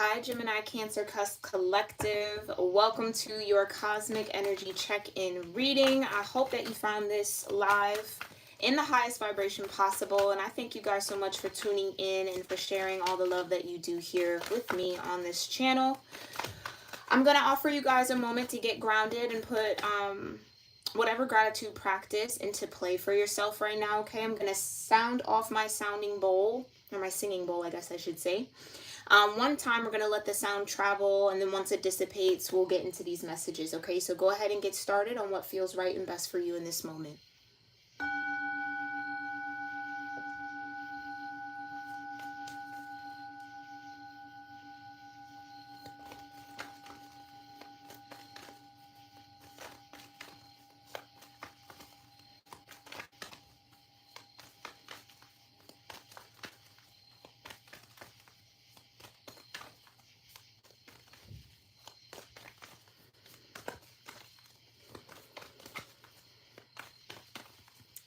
Hi, Gemini-Cancer Cusp Collective. Welcome to your Cosmic Energy Check-In reading. I hope that you found this live in the highest vibration possible. And I thank you guys so much for tuning in and for sharing all the love that you do here with me on this channel. I'm going to offer you guys a moment to get grounded and put whatever gratitude practice into play for yourself right now, okay? I'm going to sound off my sounding bowl, or my singing bowl, I guess I should say. One time we're going to let the sound travel, and then once it dissipates, we'll get into these messages, okay? So go ahead and get started on what feels right and best for you in this moment.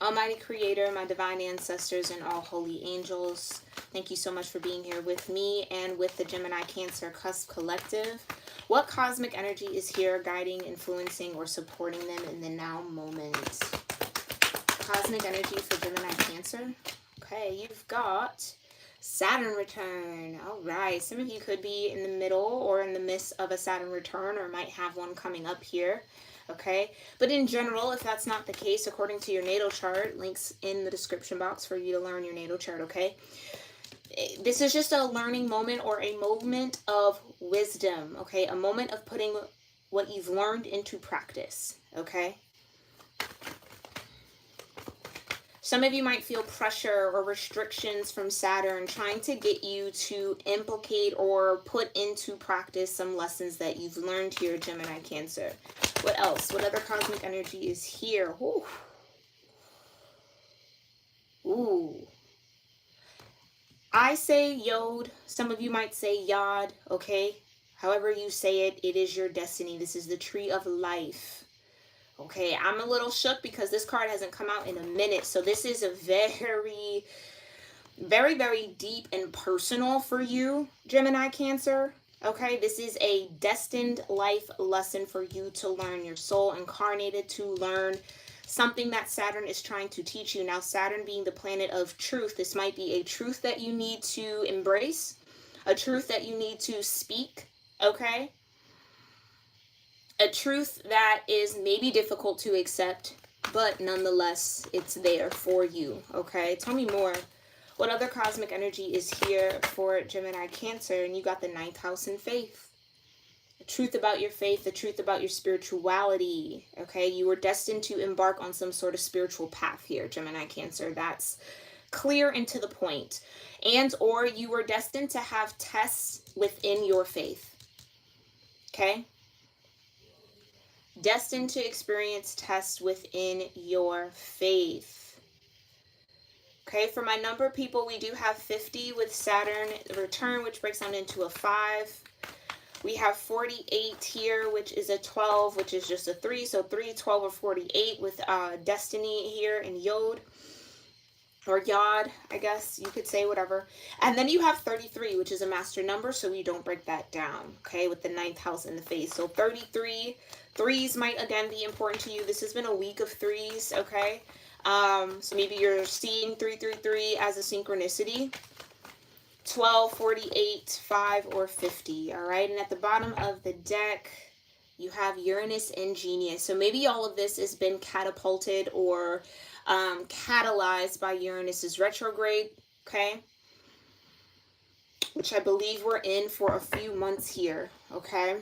Almighty Creator, my divine ancestors, and all holy angels, thank you so much for being here with me and with the Gemini-Cancer Cusp Collective. What cosmic energy is here guiding, influencing, or supporting them in the now moment? Cosmic energy for Gemini-Cancer. Okay, you've got Saturn return. All right, some of you could be in the middle or in the midst of a Saturn return, or might have one coming up here. Okay, but in general, if that's not the case, according to your natal chart, links in the description box for you to learn your natal chart, okay? This is just a learning moment or a moment of wisdom, okay? A moment of putting what you've learned into practice, okay? Some of you might feel pressure or restrictions from Saturn trying to get you to implicate or put into practice some lessons that you've learned here, Gemini Cancer. What else? What other cosmic energy is here? Ooh. Ooh. I say Yod. Some of you might say Yod, okay? However you say it, it is your destiny. This is the tree of life. Okay, I'm a little shook because this card hasn't come out in a minute. So this is a very, very deep and personal for you, Gemini Cancer. Okay, this is a destined life lesson for you to learn. Your soul incarnated to learn something that Saturn is trying to teach you. Now, Saturn being the planet of truth, this might be a truth that you need to embrace, a truth that you need to speak, okay? A truth that is maybe difficult to accept, but nonetheless, it's there for you, okay? Tell me more. What other cosmic energy is here for Gemini Cancer? And you got the 9th house in faith. The truth about your faith, the truth about your spirituality, okay? You were destined to embark on some sort of spiritual path here, Gemini Cancer. That's clear and to the point. And or you were destined to have tests within your faith, okay? Destined to experience tests within your faith. Okay, for my number of people, we do have 50 with Saturn return, which breaks down into a 5. We have 48 here, which is a 12, which is just a 3. So 3, 12, or 48 with destiny here in Yod. Or Yod, I guess you could say, whatever. And then you have 33, which is a master number, so we don't break that down, okay, with the 9th house in the face. So 33, threes might, again, be important to you. This has been a week of threes, okay? So maybe you're seeing 333 as a synchronicity. 12, 48, 5, or 50, all right? And at the bottom of the deck, you have Uranus and Genius. So maybe all of this has been catapulted or catalyzed by Uranus's retrograde, okay? Which I believe we're in for a few months here, okay?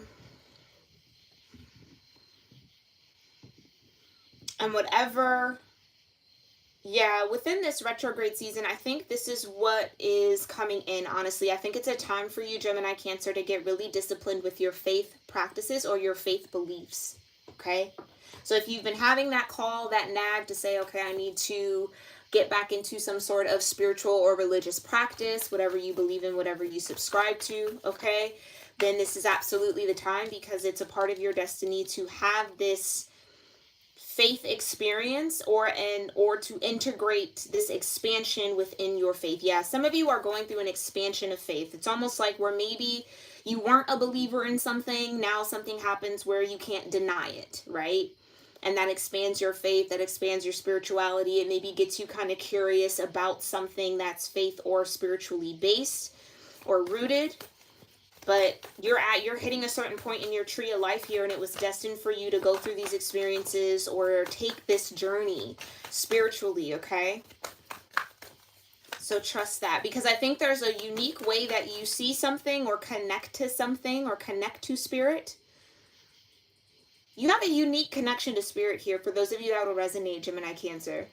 And whatever, yeah, within this retrograde season, I think this is what is coming in, honestly. I think it's a time for you, Gemini Cancer, to get really disciplined with your faith practices or your faith beliefs, okay? So if you've been having that call, that nag to say, okay, I need to get back into some sort of spiritual or religious practice, whatever you believe in, whatever you subscribe to, okay, then this is absolutely the time, because it's a part of your destiny to have this faith experience or to integrate this expansion within your faith. Yeah, some of you are going through an expansion of faith. It's almost like where maybe you weren't a believer in something, now something happens where you can't deny it, right? And that expands your faith, that expands your spirituality. It maybe gets you kind of curious about something that's faith or spiritually based or rooted. But you're hitting a certain point in your tree of life here, and it was destined for you to go through these experiences or take this journey spiritually, okay? So trust that, because I think there's a unique way that you see something or connect to something or connect to spirit. You have a unique connection to spirit here for those of you that will resonate, Gemini Cancer.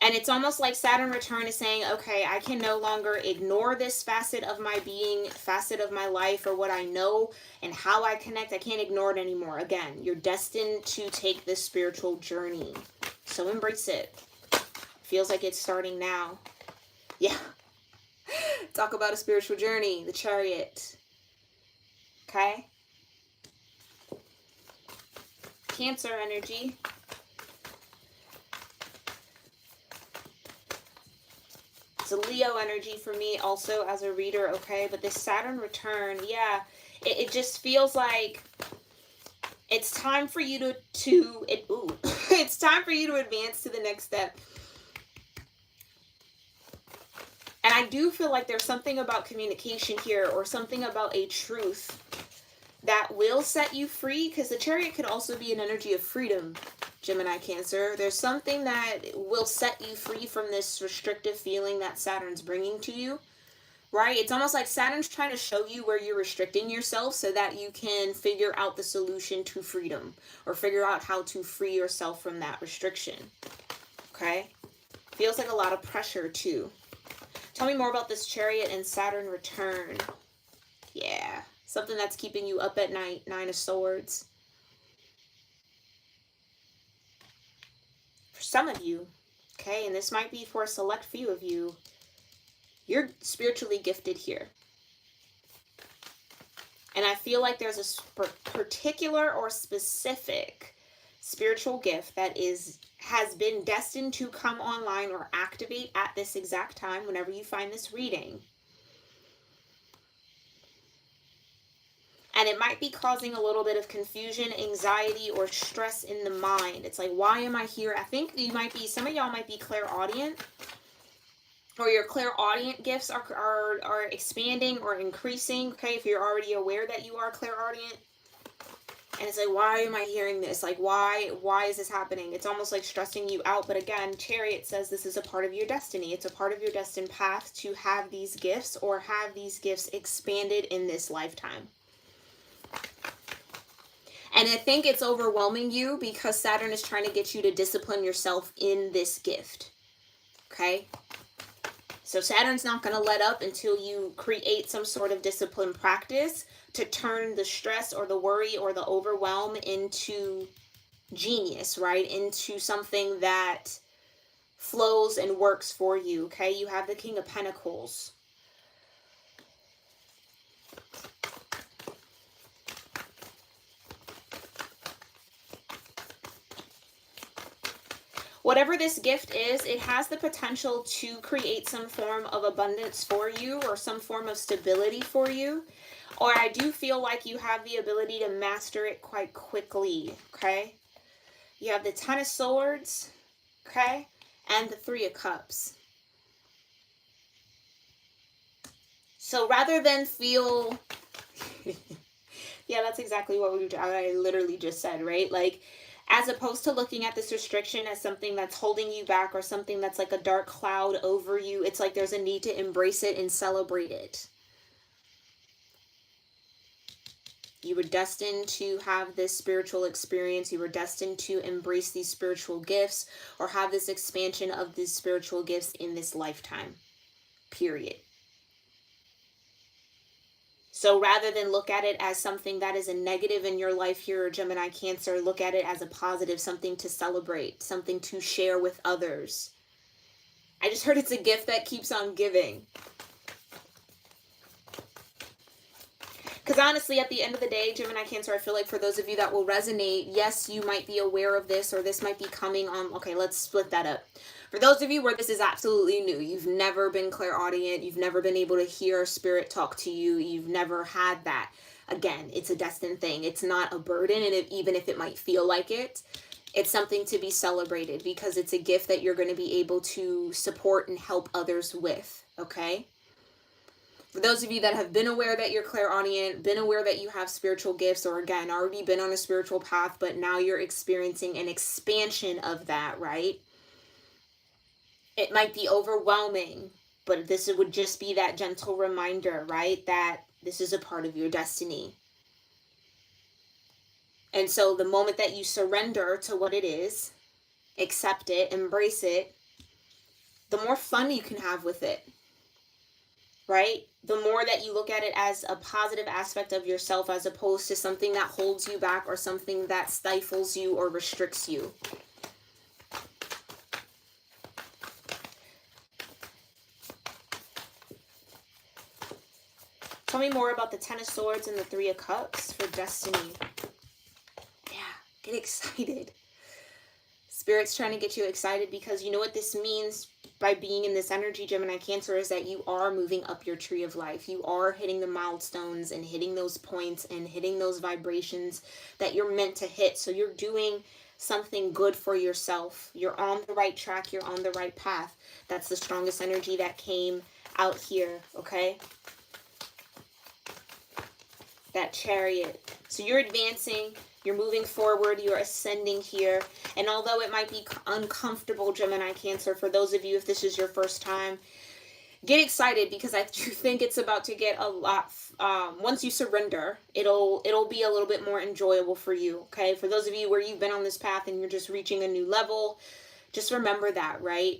And it's almost like Saturn return is saying, okay, I can no longer ignore this facet of my being, facet of my life, or what I know and how I connect. I can't ignore it anymore. Again, you're destined to take this spiritual journey. So embrace it. Feels like it's starting now. Yeah. Talk about a spiritual journey, the Chariot. Okay? Cancer energy. It's a Leo energy for me also as a reader, okay? But this Saturn return, yeah, it just feels like it's time for you it's time for you to advance to the next step. And I do feel like there's something about communication here, or something about a truth that will set you free, because the Chariot could also be an energy of freedom, Gemini Cancer. There's something that will set you free from this restrictive feeling that Saturn's bringing to you, right? It's almost like Saturn's trying to show you where you're restricting yourself so that you can figure out the solution to freedom, or figure out how to free yourself from that restriction, okay? Feels like a lot of pressure too. Tell me more about this Chariot and Saturn return. Yeah, something that's keeping you up at night, Nine of Swords. For some of you, okay, and this might be for a select few of you, you're spiritually gifted here. And I feel like there's a particular or specific spiritual gift that has been destined to come online or activate at this exact time whenever you find this reading. And it might be causing a little bit of confusion, anxiety, or stress in the mind. It's like, why am I here? I think some of y'all might be clairaudient, or your clairaudient gifts are expanding or increasing, okay, if you're already aware that you are clairaudient. And it's like, why am I hearing this? Like, why is this happening? It's almost like stressing you out. But again, Chariot says this is a part of your destiny. It's a part of your destined path to have these gifts, or have these gifts expanded in this lifetime. And I think it's overwhelming you because Saturn is trying to get you to discipline yourself in this gift. Okay? So Saturn's not going to let up until you create some sort of discipline practice to turn the stress or the worry or the overwhelm into genius, right? Into something that flows and works for you, okay? You have the King of Pentacles. Whatever this gift is, it has the potential to create some form of abundance for you, or some form of stability for you. Or I do feel like you have the ability to master it quite quickly, okay? You have the Ten of Swords, okay? And the Three of Cups. So rather than feel... yeah, that's exactly what I literally just said, right? Like, as opposed to looking at this restriction as something that's holding you back, or something that's like a dark cloud over you, it's like there's a need to embrace it and celebrate it. You were destined to have this spiritual experience. You were destined to embrace these spiritual gifts, or have this expansion of these spiritual gifts in this lifetime. Period. So rather than look at it as something that is a negative in your life here, Gemini Cancer, look at it as a positive, something to celebrate, something to share with others. I just heard it's a gift that keeps on giving. Because Because honestly, at the end of the day, Gemini Cancer, I feel like for those of you that will resonate, yes, you might be aware of this, or this might be coming on. Okay, let's split that up. For those of you where this is absolutely new, you've never been clairaudient, you've never been able to hear spirit talk to you, you've never had that. Again, it's a destined thing. It's not a burden, and even if it might feel like it, it's something to be celebrated because it's a gift that you're going to be able to support and help others with, okay? For those of you that have been aware that you're clairaudient, been aware that you have spiritual gifts, or again, already been on a spiritual path, but now you're experiencing an expansion of that, right? It might be overwhelming, but this would just be that gentle reminder, right? That this is a part of your destiny. And so the moment that you surrender to what it is, accept it, embrace it, the more fun you can have with it, right? The more that you look at it as a positive aspect of yourself as opposed to something that holds you back or something that stifles you or restricts you. Tell me more about the Ten of Swords and the Three of Cups for destiny. Yeah, get excited. Spirit's trying to get you excited because you know what this means by being in this energy, Gemini Cancer, is that you are moving up your tree of life. You are hitting the milestones and hitting those points and hitting those vibrations that you're meant to hit. So you're doing something good for yourself. You're on the right track. You're on the right path. That's the strongest energy that came out here, okay? That Chariot. So you're advancing. You're moving forward, you're ascending here. And although it might be uncomfortable, Gemini Cancer, for those of you, if this is your first time, get excited because I do think it's about to get a lot, once you surrender, it'll be a little bit more enjoyable for you, okay? For those of you where you've been on this path and you're just reaching a new level, just remember that, right?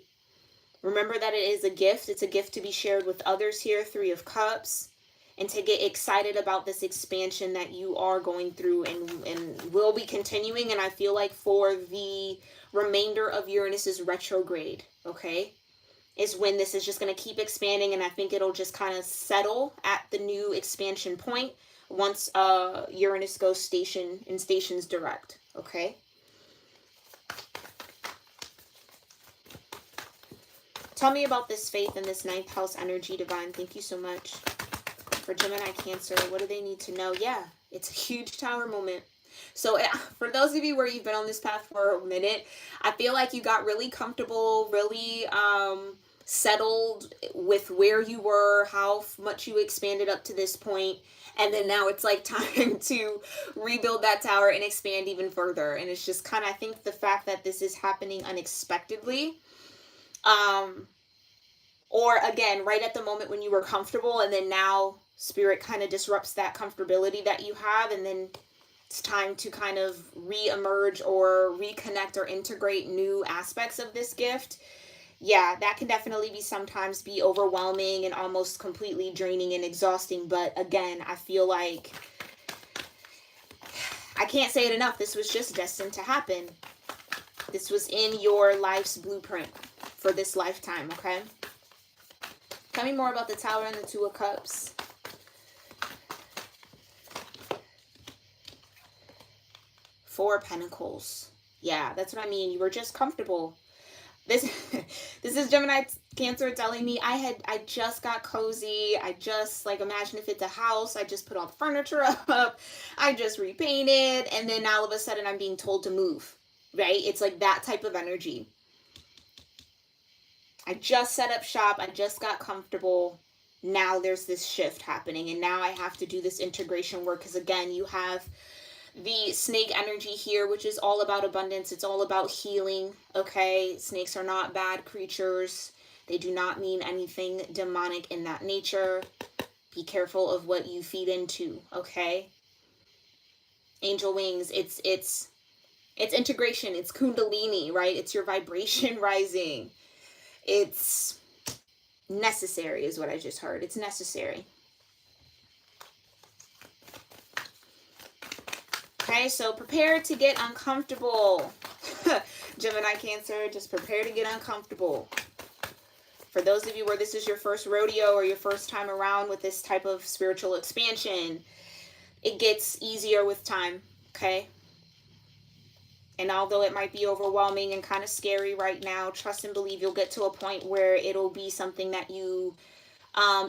Remember that it is a gift. It's a gift to be shared with others here, Three of Cups. And to get excited about this expansion that you are going through and will be continuing. And I feel like for the remainder of Uranus's retrograde, okay, is when this is just going to keep expanding. And I think it'll just kind of settle at the new expansion point once Uranus goes stations direct, okay? Tell me about this faith and this ninth house energy, Divine. Thank you so much. For Gemini Cancer, what do they need to know? Yeah, it's a huge Tower moment. So for those of you where you've been on this path for a minute, I feel like you got really comfortable, really settled with where you were, how much you expanded up to this point. And then now it's like time to rebuild that tower and expand even further. And it's just kind of, I think the fact that this is happening unexpectedly, or again, right at the moment when you were comfortable, and then now Spirit kind of disrupts that comfortability that you have, and then it's time to kind of re-emerge or reconnect or integrate new aspects of this gift. Yeah, that can definitely sometimes be overwhelming and almost completely draining and exhausting. But again, I feel like, I can't say it enough, this was just destined to happen. This was in your life's blueprint for this lifetime, okay? Tell me more about the Tower and the Two of Cups. Four of Pentacles. Yeah, that's what I mean. You were just comfortable. This is Gemini Cancer telling me I just got cozy. I just, like, imagine if it's a house. I just put all the furniture up. I just repainted. And then all of a sudden I'm being told to move. Right? It's like that type of energy. I just set up shop. I just got comfortable. Now there's this shift happening. And now I have to do this integration work. Because again, you have the snake energy here, which is all about abundance. It's all about healing, okay? Snakes are not bad creatures. They do not mean anything demonic in that nature. Be careful of what you feed into, okay? Angel wings, it's integration. It's kundalini, right? It's your vibration rising. It's necessary is what I just heard. It's necessary. Okay, so prepare to get uncomfortable. Gemini Cancer, just prepare to get uncomfortable. For those of you where this is your first rodeo or your first time around with this type of spiritual expansion, it gets easier with time, okay? And although it might be overwhelming and kind of scary right now, trust and believe you'll get to a point where it'll be something that you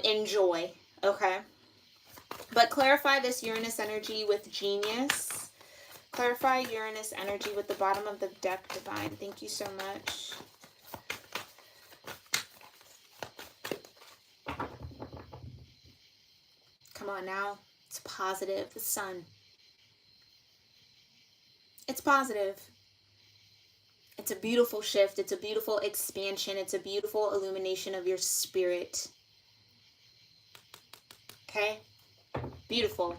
enjoy, okay? But clarify this Uranus energy with genius. Clarify Uranus energy with the bottom of the deck, Divine. Thank you so much. Come on now. It's positive. The sun. It's positive. It's a beautiful shift. It's a beautiful expansion. It's a beautiful illumination of your spirit. Okay? Beautiful.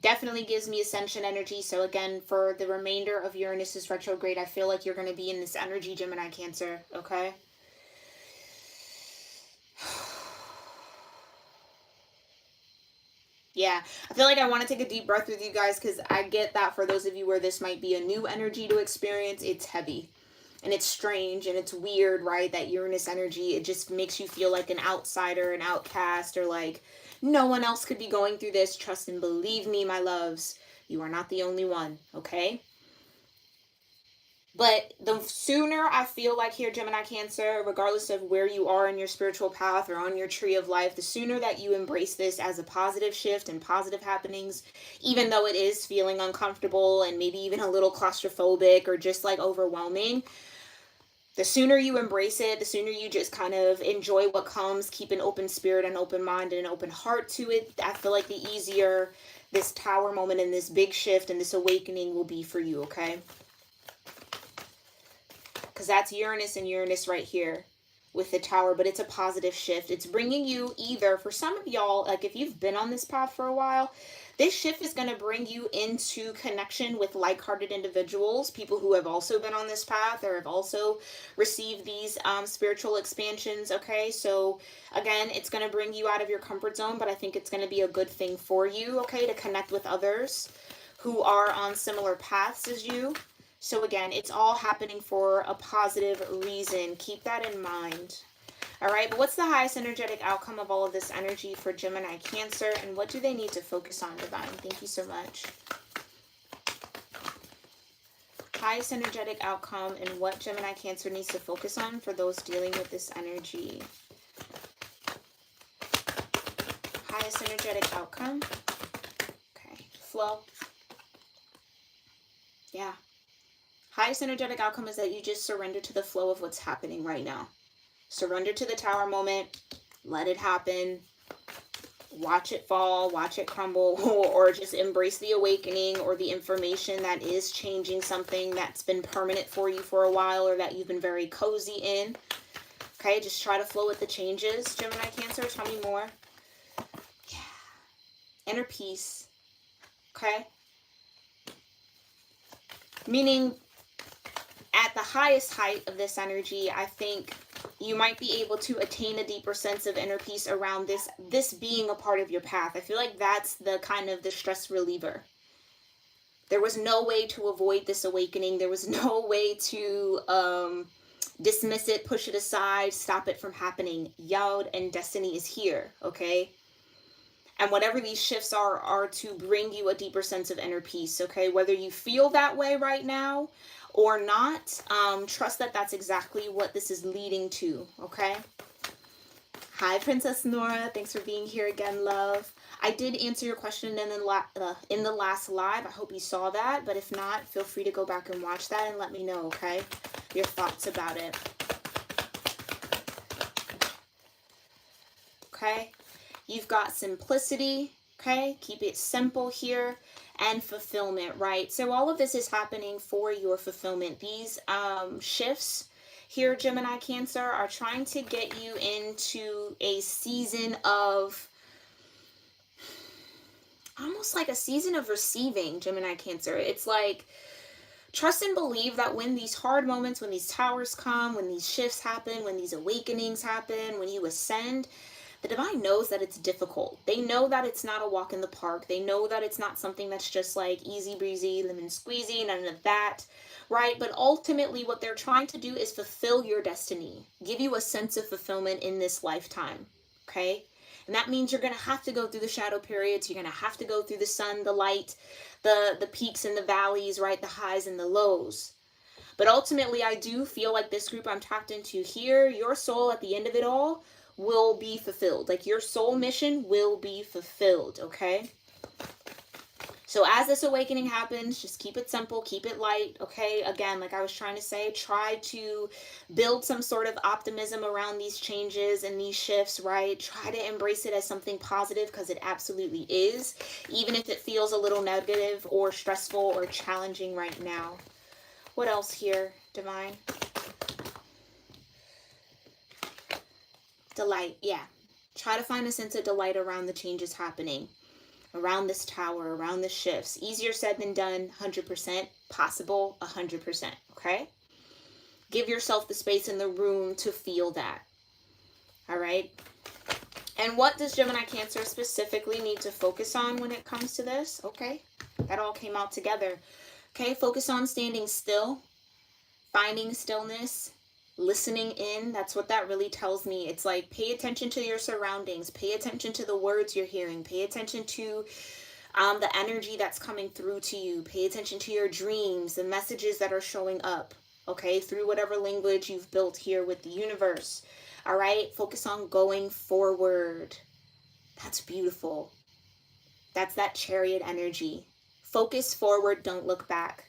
Definitely gives me ascension energy. So again, for the remainder of Uranus's retrograde, I feel like you're going to be in this energy, Gemini, Cancer. Okay? Yeah, I feel like I want to take a deep breath with you guys because I get that for those of you where this might be a new energy to experience, it's heavy and it's strange and it's weird, right? That Uranus energy, it just makes you feel like an outsider, an outcast, or like no one else could be going through this. Trust and believe me, my loves, you are not the only one, okay? But the sooner I feel like here, Gemini, Cancer, regardless of where you are in your spiritual path or on your tree of life, the sooner that you embrace this as a positive shift and positive happenings, even though it is feeling uncomfortable and maybe even a little claustrophobic or just like overwhelming, the sooner you embrace it, the sooner you just kind of enjoy what comes, keep an open spirit, an open mind, and an open heart to it, I feel like the easier this tower moment and this big shift and this awakening will be for you, okay? Because that's Uranus and Uranus right here with the tower, but it's a positive shift. It's bringing you either, for some of y'all, like if you've been on this path for a while, this shift is going to bring you into connection with like-hearted individuals, people who have also been on this path or have also received these spiritual expansions, okay? So again, it's going to bring you out of your comfort zone, but I think it's going to be a good thing for you, okay, to connect with others who are on similar paths as you. So again, it's all happening for a positive reason. Keep that in mind. All right, but what's the highest energetic outcome of all of this energy for Gemini, Cancer, and what do they need to focus on, Divine? Thank you so much. Highest energetic outcome and what Gemini, Cancer needs to focus on for those dealing with this energy. Highest energetic outcome. Okay, flow. Yeah. Highest energetic outcome is that you just surrender to the flow of what's happening right now. Surrender to the tower moment. Let it happen. Watch it fall. Watch it crumble. Or just embrace the awakening or the information that is changing something that's been permanent for you for a while or that you've been very cozy in. Okay, just try to flow with the changes. Gemini, Cancer, tell me more. Yeah. Inner peace. Okay? Meaning, at the highest height of this energy, I think you might be able to attain a deeper sense of inner peace around this being a part of your path. I feel like that's the kind of the stress reliever. There was no way to avoid this awakening. There was no way to dismiss it, push it aside, stop it from happening. Yod and destiny is here, okay? And whatever these shifts are to bring you a deeper sense of inner peace, okay? Whether you feel that way right now or not, trust that that's exactly what this is leading to, okay? Hi, Princess Nora. Thanks for being here again, love. I did answer your question in the last live. I hope you saw that. But if not, feel free to go back and watch that and let me know, okay? Your thoughts about it. Okay? You've got simplicity, okay? Keep it simple here. And fulfillment, right? So all of this is happening for your fulfillment. These shifts here, Gemini, Cancer, are trying to get you into a season of, almost like a season of receiving, Gemini, Cancer. It's like, trust and believe that when these hard moments, when these towers come, when these shifts happen, when these awakenings happen, when you ascend, the divine knows that it's difficult. They know that it's not a walk in the park. They know that it's not something that's just like easy breezy, lemon squeezy, none of that, right? But ultimately what they're trying to do is fulfill your destiny, give you a sense of fulfillment in this lifetime, okay? And that means you're going to have to go through the shadow periods. You're going to have to go through the sun, the light, the peaks and the valleys, right? The highs and the lows. But ultimately, I do feel like this group I'm tapped into here, your soul at the end of it all will be fulfilled. Like your soul mission will be fulfilled, okay? So as this awakening happens, just keep it simple, keep it light, okay? Again, like I was trying to say, try to build some sort of optimism around these changes and these shifts, right? Try to embrace it as something positive because it absolutely is, even if it feels a little negative or stressful or challenging right now. What else here, Divine? Delight, yeah. Try to find a sense of delight around the changes happening. Around this tower, around the shifts. Easier said than done, 100%. Possible, 100%, okay? Give yourself the space and the room to feel that, all right? And what does Gemini Cancer specifically need to focus on when it comes to this? Okay, that all came out together. Okay, focus on standing still, finding stillness, listening in. That's what that really tells me. It's like pay attention to your surroundings, pay attention to the words you're hearing, pay attention to the energy that's coming through to you, pay attention to your dreams, the messages that are showing up, okay, through whatever language you've built here with the universe. All right, focus on going forward. That's beautiful. That's that chariot energy. Focus forward, don't look back.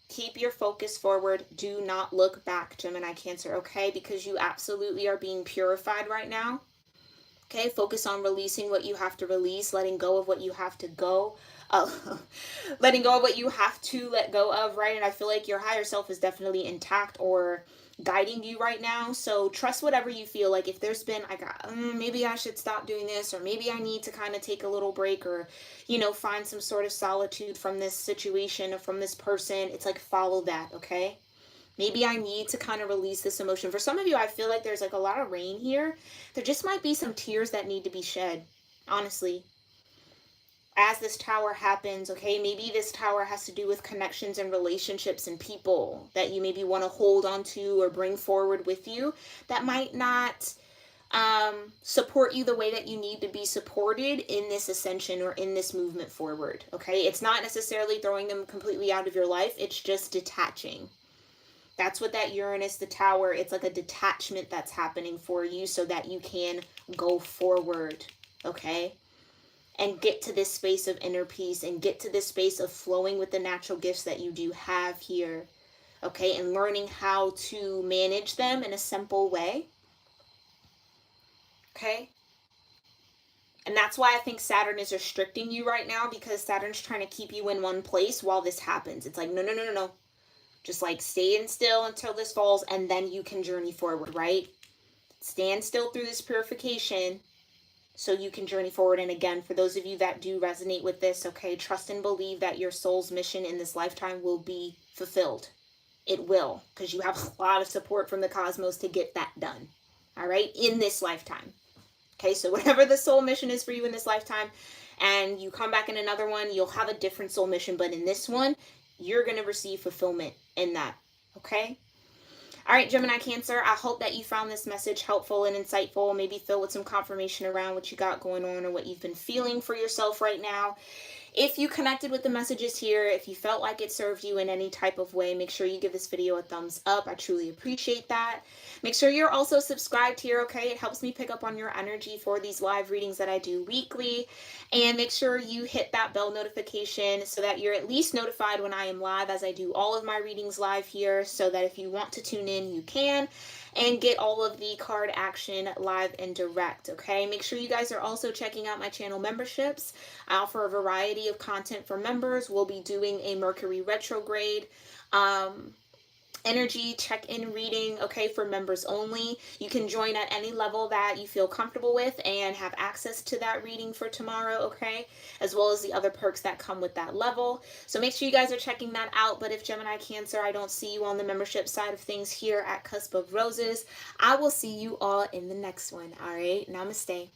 Keep your focus forward. Do not look back, Gemini Cancer, okay? Because you absolutely are being purified right now. Okay, focus on releasing what you have to release, letting go of what you have to go. Letting go of what you have to let go of, right? And I feel like your higher self is definitely intact or guiding you right now. So trust whatever you feel. Like if there's been, maybe I should stop doing this, or maybe I need to kind of take a little break, or, you know, find some sort of solitude from this situation or from this person. It's like, follow that, okay? Maybe I need to kind of release this emotion. For some of you, I feel like there's like a lot of rain here. There just might be some tears that need to be shed, honestly. As this tower happens, okay, maybe this tower has to do with connections and relationships and people that you maybe want to hold on to or bring forward with you that might not support you the way that you need to be supported in this ascension or in this movement forward, okay? It's not necessarily throwing them completely out of your life. It's just detaching. That's what that Uranus, the tower, it's like a detachment that's happening for you so that you can go forward, okay? And get to this space of inner peace and get to this space of flowing with the natural gifts that you do have here, okay? And learning how to manage them in a simple way, okay? And that's why I think Saturn is restricting you right now, because Saturn's trying to keep you in one place while this happens. It's like, no. Just like staying still until this falls, and then you can journey forward, right? Stand still through this purification so you can journey forward. And again, for those of you that do resonate with this, okay, trust and believe that your soul's mission in this lifetime will be fulfilled. It will, because you have a lot of support from the cosmos to get that done, all right, in this lifetime. Okay, so whatever the soul mission is for you in this lifetime, and you come back in another one, you'll have a different soul mission, but in this one, you're going to receive fulfillment in that, okay? All right, Gemini Cancer, I hope that you found this message helpful and insightful, maybe filled with some confirmation around what you got going on or what you've been feeling for yourself right now. If you connected with the messages here, if you felt like it served you in any type of way, make sure you give this video a thumbs up. I truly appreciate that. Make sure you're also subscribed here, okay? It helps me pick up on your energy for these live readings that I do weekly. And make sure you hit that bell notification so that you're at least notified when I am live, as I do all of my readings live here, so that if you want to tune in, you can, and get all of the card action live and direct, okay? Make sure you guys are also checking out my channel memberships. I offer a variety of content for members. We'll be doing a Mercury retrograde energy check-in reading, okay, for members only. You can join at any level that you feel comfortable with and have access to that reading for tomorrow, okay, as well as the other perks that come with that level. So make sure you guys are checking that out. But if Gemini Cancer, I don't see you on the membership side of things here at Cusp of Roses, I will see you all in the next one. All right, namaste.